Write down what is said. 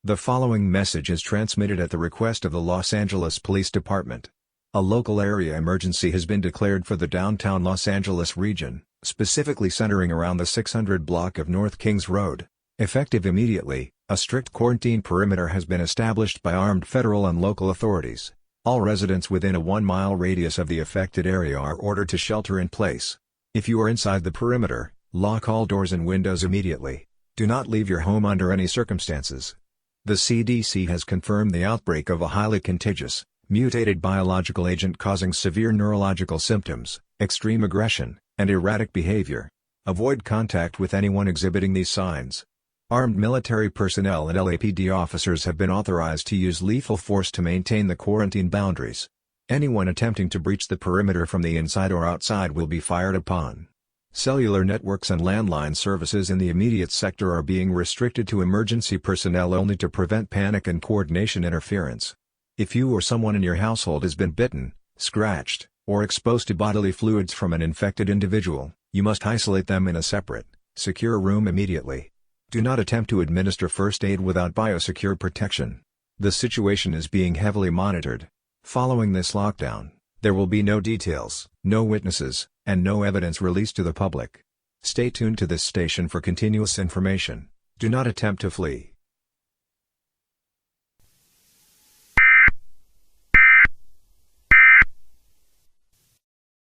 The following message is transmitted at the request of the Los Angeles Police Department. A local area emergency has been declared for the downtown Los Angeles region, specifically centering around the 600 block of North Kings Road. Effective immediately, a strict quarantine perimeter has been established by armed federal and local authorities. All residents within a 1-mile radius of the affected area are ordered to shelter in place. If you are inside the perimeter, lock all doors and windows immediately. Do not leave your home under any circumstances. The CDC has confirmed the outbreak of a highly contagious, mutated biological agent causing severe neurological symptoms, extreme aggression, and erratic behavior. Avoid contact with anyone exhibiting these signs. Armed military personnel and LAPD officers have been authorized to use lethal force to maintain the quarantine boundaries. Anyone attempting to breach the perimeter from the inside or outside will be fired upon. Cellular networks and landline services in the immediate sector are being restricted to emergency personnel only to prevent panic and coordination interference. If you or someone in your household has been bitten, scratched, or exposed to bodily fluids from an infected individual, you must isolate them in a separate, secure room immediately. Do not attempt to administer first aid without biosecure protection. The situation is being heavily monitored. Following this lockdown, there will be no details, no witnesses, and no evidence released to the public. Stay tuned to this station for continuous information. Do not attempt to flee.